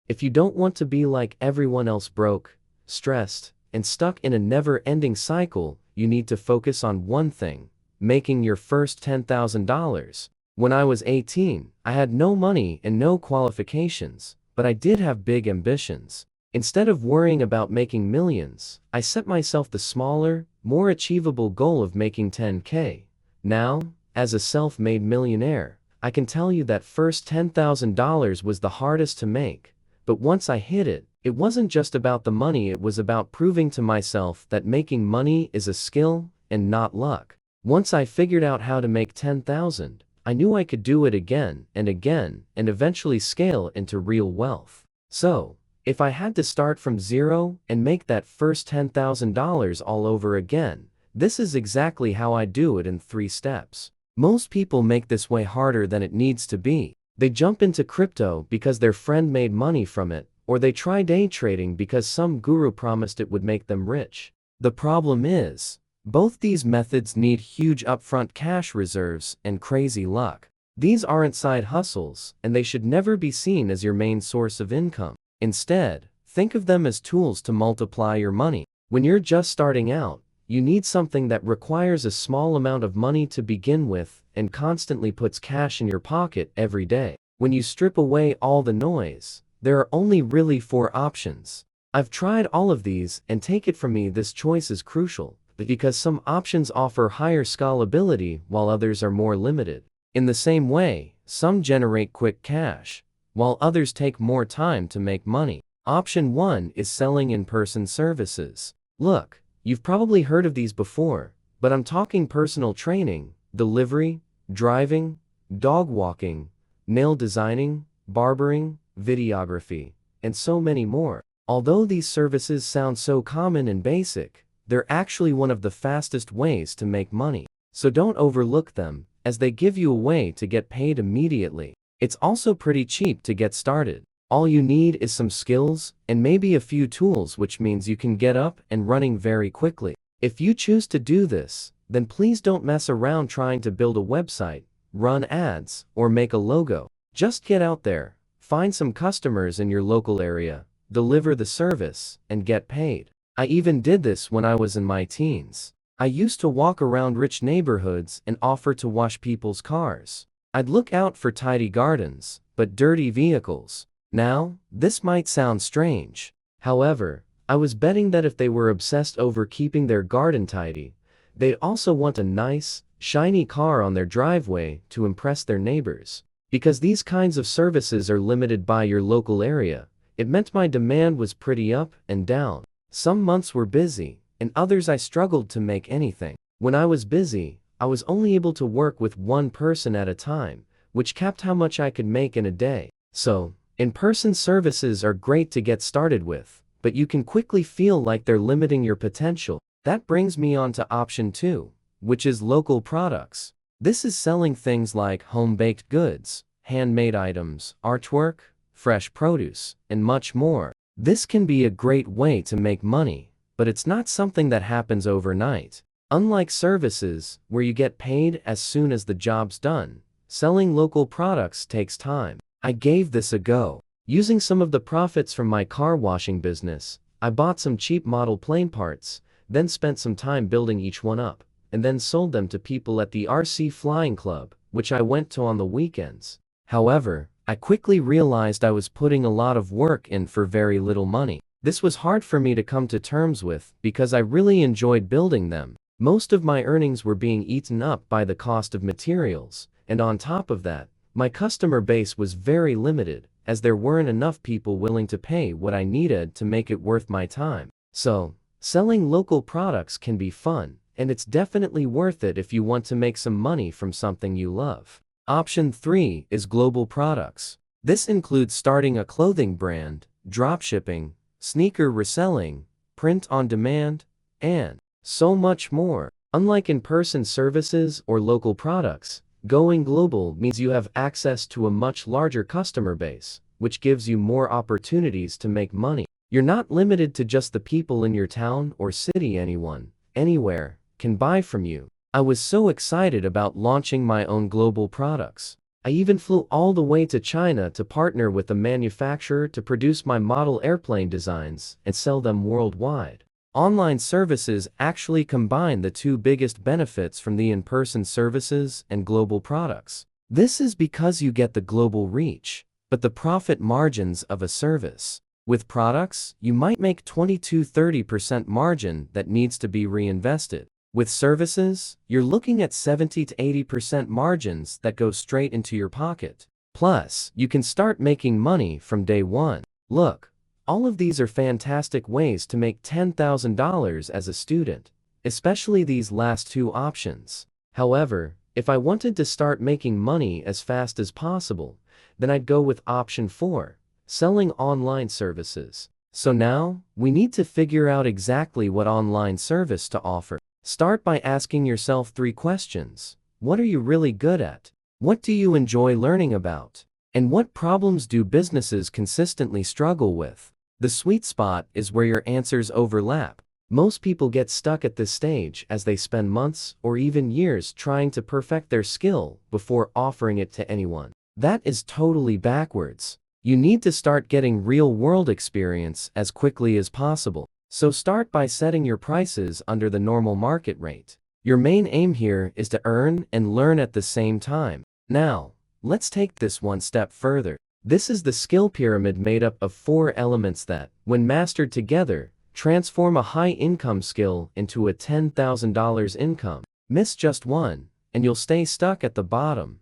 If you don't want to be like everyone else, broke, stressed, and stuck in a never-ending cycle, you need to focus on one thing: making your first $10,000. When I was 18, I had no money and no qualifications, but I did have big ambitions. Instead of worrying about making millions, I set myself the smaller, more achievable goal of making 10K. Now, as a self-made millionaire, I can tell you that first $10,000 was the hardest to make. But once I hit it, it wasn't just about the money, it was about proving to myself that making money is a skill and not luck. Once I figured out how to make 10,000, I knew I could do it again and eventually scale into real wealth. So, if I had to start from zero and make that first $10,000 all over again, this is exactly how I do it in 3 steps. Most people make this way harder than it needs to be. They jump into crypto because their friend made money from it, or they try day trading because some guru promised it would make them rich. The problem is, both these methods need huge upfront cash reserves and crazy luck. These aren't side hustles, and they should never be seen as your main source of income. Instead, think of them as tools to multiply your money. When you're just starting out, you need something that requires a small amount of money to begin with and constantly puts cash in your pocket every day. When you strip away all the noise, there are only really 4 options. I've tried all of these, and take it from me, this choice is crucial, because some options offer higher scalability while others are more limited. In the same way, some generate quick cash, while others take more time to make money. Option 1 is selling in-person services. Look, you've probably heard of these before, but I'm talking personal training, delivery, driving, dog walking, nail designing, barbering, videography, and so many more. Although these services sound so common and basic, they're actually one of the fastest ways to make money. So don't overlook them, as they give you a way to get paid immediately. It's also pretty cheap to get started. All you need is some skills and maybe a few tools, which means you can get up and running very quickly. If you choose to do this, then please don't mess around trying to build a website, run ads, or make a logo. Just get out there, find some customers in your local area, deliver the service, and get paid. I even did this when I was in my teens. I used to walk around rich neighborhoods and offer to wash people's cars. I'd look out for tidy gardens, but dirty vehicles. Now, this might sound strange. However, I was betting that if they were obsessed over keeping their garden tidy, they'd also want a nice, shiny car on their driveway to impress their neighbors. Because these kinds of services are limited by your local area, it meant my demand was pretty up and down. Some months were busy, and others I struggled to make anything. When I was busy, I was only able to work with one person at a time, which capped how much I could make in a day. So, in-person services are great to get started with, but you can quickly feel like they're limiting your potential. That brings me on to option 2, which is local products. This is selling things like home-baked goods, handmade items, artwork, fresh produce, and much more. This can be a great way to make money, but it's not something that happens overnight. Unlike services, where you get paid as soon as the job's done, selling local products takes time. I gave this a go. Using some of the profits from my car washing business, I bought some cheap model plane parts, then spent some time building each one up, and then sold them to people at the RC Flying Club, which I went to on the weekends. However, I quickly realized I was putting a lot of work in for very little money. This was hard for me to come to terms with because I really enjoyed building them. Most of my earnings were being eaten up by the cost of materials, and on top of that, my customer base was very limited, as there weren't enough people willing to pay what I needed to make it worth my time. So, selling local products can be fun, and it's definitely worth it if you want to make some money from something you love. Option 3 is global products. This includes starting a clothing brand, dropshipping, sneaker reselling, print on demand, and so much more. Unlike in-person services or local products, going global means you have access to a much larger customer base, which gives you more opportunities to make money. You're not limited to just the people in your town or city. Anyone, anywhere, can buy from you. I was so excited about launching my own global products. I even flew all the way to China to partner with a manufacturer to produce my model airplane designs and sell them worldwide. Online services actually combine the two biggest benefits from the in-person services and global products. This is because you get the global reach, but the profit margins of a service. With products, you might make 20–30% margin that needs to be reinvested. With services, you're looking at 70–80% margins that go straight into your pocket. Plus, you can start making money from day one. Look, all of these are fantastic ways to make $10,000 as a student, especially these last two options. However, if I wanted to start making money as fast as possible, then I'd go with option 4, selling online services. So now, we need to figure out exactly what online service to offer. Start by asking yourself 3 questions. What are you really good at? What do you enjoy learning about? And what problems do businesses consistently struggle with? The sweet spot is where your answers overlap. Most people get stuck at this stage as they spend months or even years trying to perfect their skill before offering it to anyone. That is totally backwards. You need to start getting real-world experience as quickly as possible. So start by setting your prices under the normal market rate. Your main aim here is to earn and learn at the same time. Now, let's take this one step further. This is the skill pyramid made up of 4 elements that, when mastered together, transform a high-income skill into a $10,000 income. Miss just one, and you'll stay stuck at the bottom,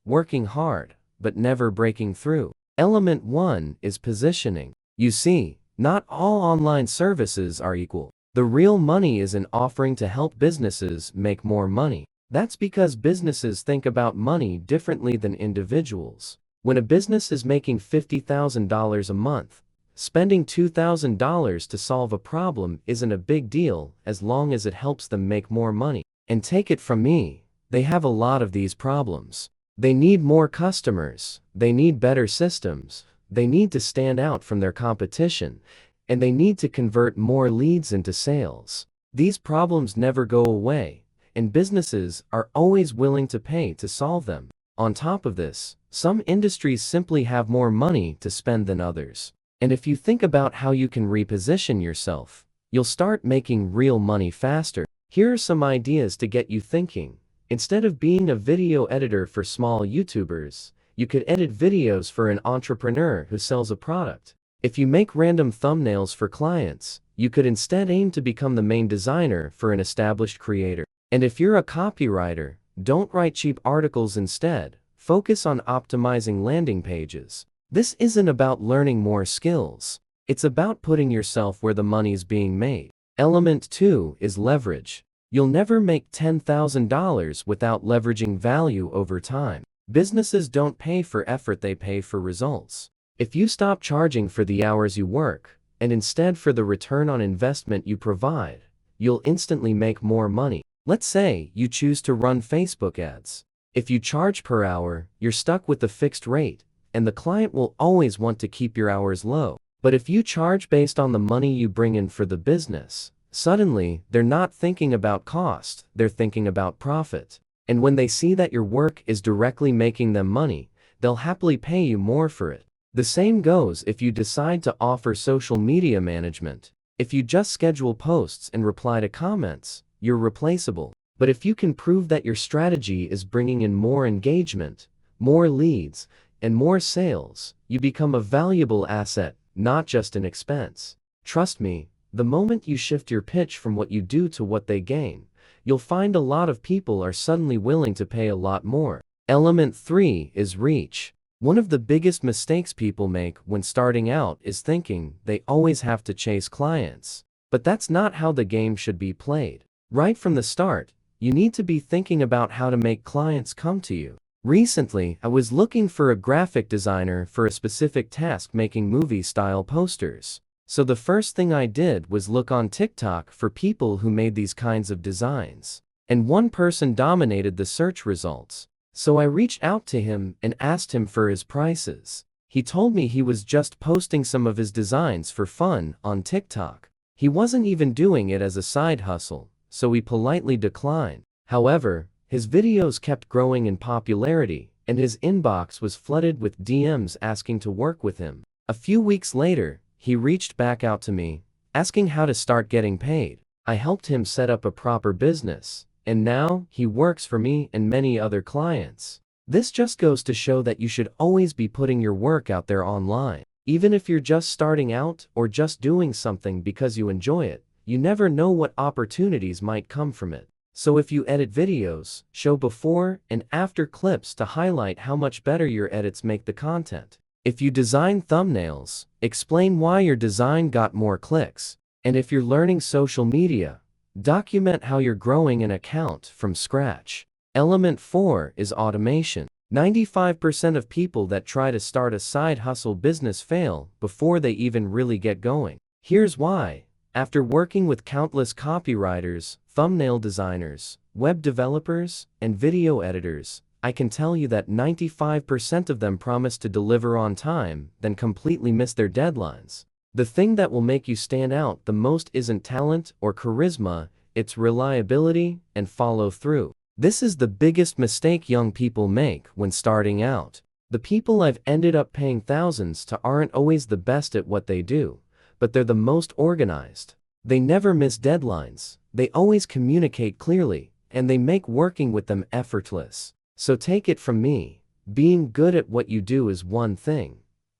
working hard, but never breaking through. Element 1 is positioning. You see, not all online services are equal. The real money is in offering to help businesses make more money. That's because businesses think about money differently than individuals. When a business is making $50,000 a month, spending $2,000 to solve a problem isn't a big deal as long as it helps them make more money. And take it from me, they have a lot of these problems. They need more customers, they need better systems, they need to stand out from their competition, and they need to convert more leads into sales. These problems never go away, and businesses are always willing to pay to solve them. On top of this, some industries simply have more money to spend than others. And if you think about how you can reposition yourself, you'll start making real money faster. Here are some ideas to get you thinking. Instead of being a video editor for small YouTubers, you could edit videos for an entrepreneur who sells a product. If you make random thumbnails for clients, you could instead aim to become the main designer for an established creator. And if you're a copywriter, don't write cheap articles instead. Focus on optimizing landing pages. This isn't about learning more skills. It's about putting yourself where the money's being made. Element 2 is leverage. You'll never make $10,000 without leveraging value over time. Businesses don't pay for effort, they pay for results. If you stop charging for the hours you work, and instead for the return on investment you provide, you'll instantly make more money. Let's say you choose to run Facebook ads. If you charge per hour, you're stuck with the fixed rate, and the client will always want to keep your hours low. But if you charge based on the money you bring in for the business, suddenly they're not thinking about cost, they're thinking about profit. And when they see that your work is directly making them money, they'll happily pay you more for it. The same goes if you decide to offer social media management. If you just schedule posts and reply to comments, you're replaceable. But if you can prove that your strategy is bringing in more engagement, more leads, and more sales, you become a valuable asset, not just an expense. Trust me, the moment you shift your pitch from what you do to what they gain, you'll find a lot of people are suddenly willing to pay a lot more. Element 3 is reach. One of the biggest mistakes people make when starting out is thinking they always have to chase clients. But that's not how the game should be played. Right from the start, you need to be thinking about how to make clients come to you. Recently, I was looking for a graphic designer for a specific task, making movie-style posters. So the first thing I did was look on TikTok for people who made these kinds of designs. And one person dominated the search results. So I reached out to him and asked him for his prices. He told me he was just posting some of his designs for fun on TikTok. He wasn't even doing it as a side hustle, so we politely declined. However, his videos kept growing in popularity, and his inbox was flooded with DMs asking to work with him. A few weeks later, he reached back out to me, asking how to start getting paid. I helped him set up a proper business, and now he works for me and many other clients. This just goes to show that you should always be putting your work out there online. Even if you're just starting out or just doing something because you enjoy it, you never know what opportunities might come from it. So if you edit videos, show before and after clips to highlight how much better your edits make the content. If you design thumbnails, explain why your design got more clicks. And if you're learning social media, document how you're growing an account from scratch. Element 4 is automation. 95% of people that try to start a side hustle business fail before they even really get going. Here's why. After working with countless copywriters, thumbnail designers, web developers, and video editors, I can tell you that 95% of them promise to deliver on time, then completely miss their deadlines. The thing that will make you stand out the most isn't talent or charisma, it's reliability and follow through. This is the biggest mistake young people make when starting out. The people I've ended up paying thousands to aren't always the best at what they do, but they're the most organized. They never miss deadlines, they always communicate clearly, and they make working with them effortless. So take it from me, being good at what you do is one thing,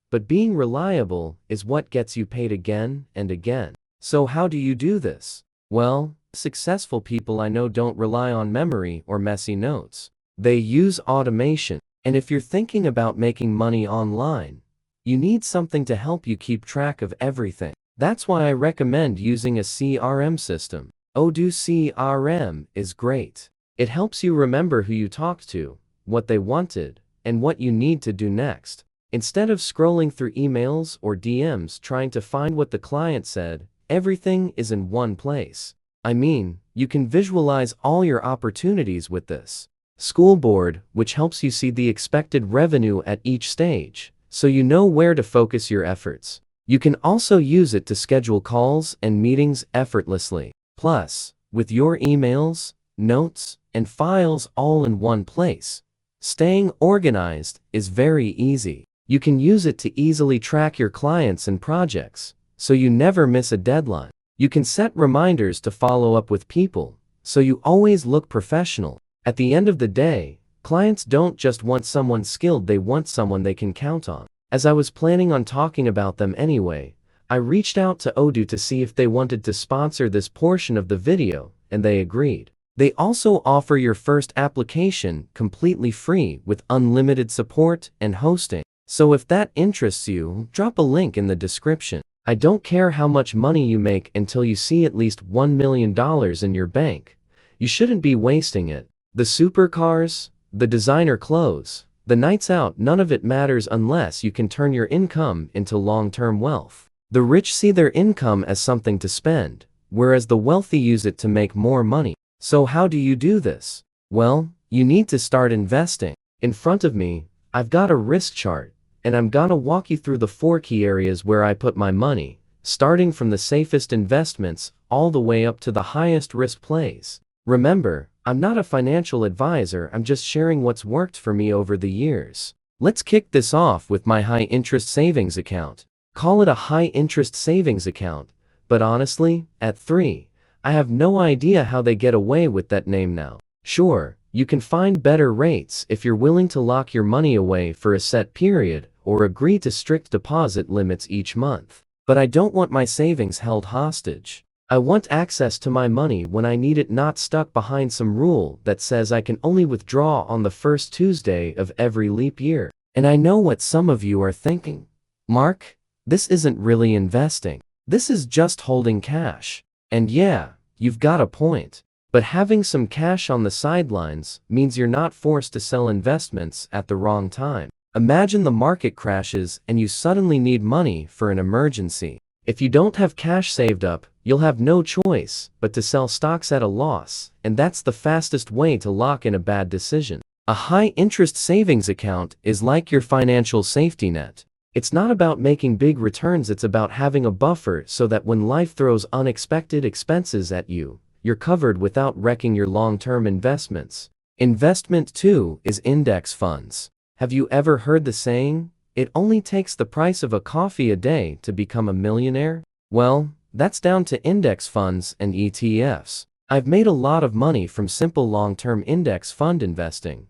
but being reliable is what gets you paid again and again. So how do you do this? Well, successful people I know don't rely on memory or messy notes. They use automation. And if you're thinking about making money online, you need something to help you keep track of everything. That's why I recommend using a CRM system. Odoo CRM is great. It helps you remember who you talked to, what they wanted, and what you need to do next. Instead of scrolling through emails or DMs trying to find what the client said, everything is in one place. I mean, you can visualize all your opportunities with this. School board, which helps you see the expected revenue at each stage, so you know where to focus your efforts. You can also use it to schedule calls and meetings effortlessly. Plus, with your emails, notes, and files all in one place, staying organized is very easy. You can use it to easily track your clients and projects, so you never miss a deadline. You can set reminders to follow up with people, so you always look professional. At the end of the day, clients don't just want someone skilled, they want someone they can count on. As I was planning on talking about them anyway, I reached out to Odoo to see if they wanted to sponsor this portion of the video, and they agreed. They also offer your first application completely free with unlimited support and hosting. So if that interests you, drop a link in the description. I don't care how much money you make until you see at least $1 million in your bank. You shouldn't be wasting it. The supercars, the designer clothes, the nights out, none of it matters unless you can turn your income into long-term wealth. The rich see their income as something to spend, whereas the wealthy use it to make more money. So how do you do this? Well, you need to start investing. In front of me, I've got a risk chart, and I'm gonna walk you through the 4 key areas where I put my money, starting from the safest investments all the way up to the highest risk plays. Remember, I'm not a financial advisor, I'm just sharing what's worked for me over the years. Let's kick this off with my high-interest savings account. Call it a high-interest savings account, but honestly, at 3, I have no idea how they get away with that name now. Sure, you can find better rates if you're willing to lock your money away for a set period or agree to strict deposit limits each month. But I don't want my savings held hostage. I want access to my money when I need it, not stuck behind some rule that says I can only withdraw on the first Tuesday of every leap year. And I know what some of you are thinking. Mark, this isn't really investing. This is just holding cash. And yeah, you've got a point. But having some cash on the sidelines means you're not forced to sell investments at the wrong time. Imagine the market crashes and you suddenly need money for an emergency. If you don't have cash saved up, you'll have no choice but to sell stocks at a loss, and that's the fastest way to lock in a bad decision. A high-interest savings account is like your financial safety net. It's not about making big returns, it's about having a buffer so that when life throws unexpected expenses at you, you're covered without wrecking your long-term investments. Investment 2 is index funds. Have you ever heard the saying, "It only takes the price of a coffee a day to become a millionaire"? Well, that's down to index funds and ETFs. I've made a lot of money from simple long-term index fund investing,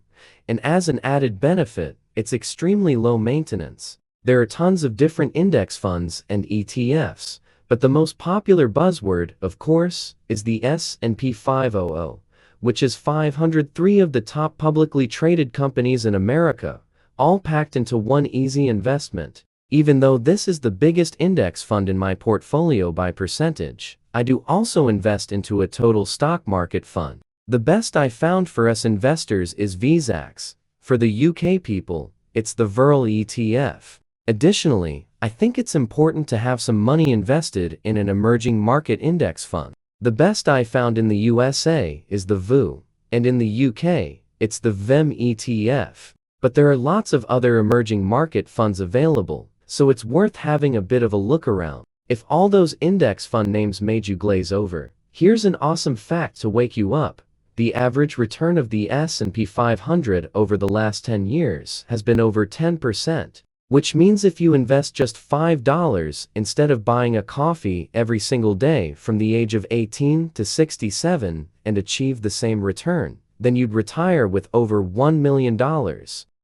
and as an added benefit, it's extremely low maintenance. There are tons of different index funds and ETFs, but the most popular buzzword, of course, is the S&P 500, which is 503 of the top publicly traded companies in America, all packed into one easy investment. Even though this is the biggest index fund in my portfolio by percentage, I do also invest into a total stock market fund. The best I found for us investors is VZAX. For the UK people, it's the VERL ETF. Additionally, I think it's important to have some money invested in an emerging market index fund. The best I found in the USA is the VU, and in the UK, it's the VEM ETF. But there are lots of other emerging market funds available, so it's worth having a bit of a look around. If all those index fund names made you glaze over, here's an awesome fact to wake you up. The average return of the S&P 500 over the last 10 years has been over 10%. Which means if you invest just $5 instead of buying a coffee every single day from the age of 18 to 67 and achieve the same return, then you'd retire with over $1 million.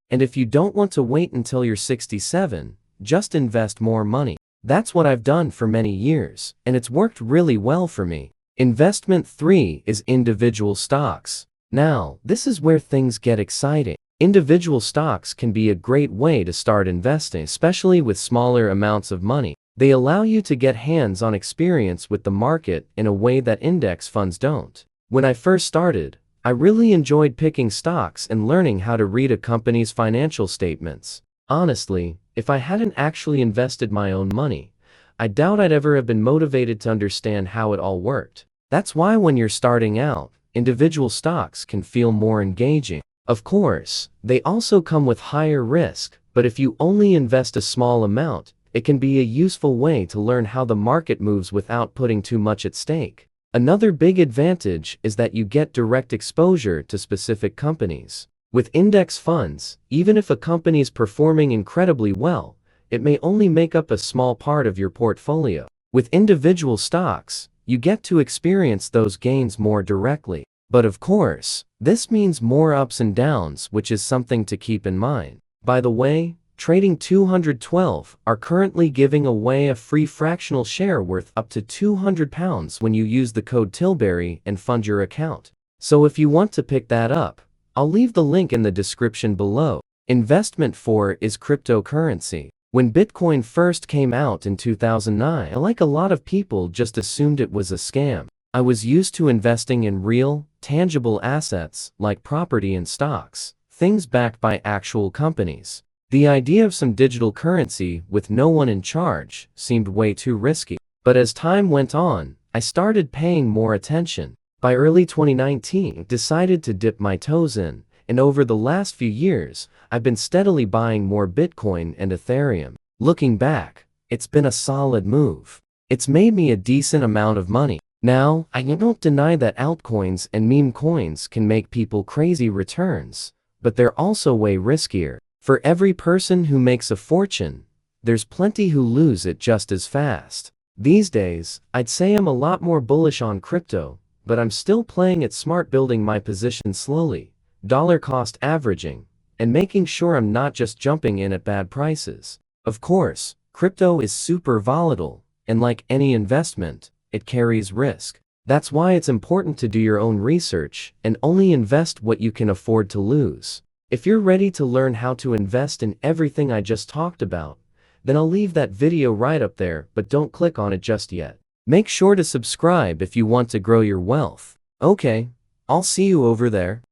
And if you don't want to wait until you're 67, just invest more money. That's what I've done for many years, and it's worked really well for me. Investment 3 is individual stocks. Now, this is where things get exciting. Individual stocks can be a great way to start investing, especially with smaller amounts of money. They allow you to get hands-on experience with the market in a way that index funds don't. When I first started, I really enjoyed picking stocks and learning how to read a company's financial statements. Honestly, if I hadn't actually invested my own money, I doubt I'd ever have been motivated to understand how it all worked. That's why when you're starting out, individual stocks can feel more engaging. Of course, they also come with higher risk, but if you only invest a small amount, it can be a useful way to learn how the market moves without putting too much at stake. Another big advantage is that you get direct exposure to specific companies. With index funds, even if a company is performing incredibly well, it may only make up a small part of your portfolio. With individual stocks, you get to experience those gains more directly. But of course, this means more ups and downs, which is something to keep in mind. By the way, Trading 212 are currently giving away a free fractional share worth up to £200 when you use the code Tilbury and fund your account. So if you want to pick that up, I'll leave the link in the description below. Investment 4 is cryptocurrency. When Bitcoin first came out in 2009, like a lot of people just assumed it was a scam. I was used to investing in real, tangible assets like property and stocks, things backed by actual companies. The idea of some digital currency with no one in charge seemed way too risky. But as time went on, I started paying more attention. By early 2019, I decided to dip my toes in, and over the last few years, I've been steadily buying more Bitcoin and Ethereum. Looking back, it's been a solid move. It's made me a decent amount of money. Now, I don't deny that altcoins and meme coins can make people crazy returns, but they're also way riskier. For every person who makes a fortune, there's plenty who lose it just as fast. These days, I'd say I'm a lot more bullish on crypto, but I'm still playing it smart, building my position slowly, dollar cost averaging, and making sure I'm not just jumping in at bad prices. Of course, crypto is super volatile, and like any investment, it carries risk. That's why it's important to do your own research and only invest what you can afford to lose. If you're ready to learn how to invest in everything I just talked about, then I'll leave that video right up there, but don't click on it just yet. Make sure to subscribe if you want to grow your wealth. Okay, I'll see you over there.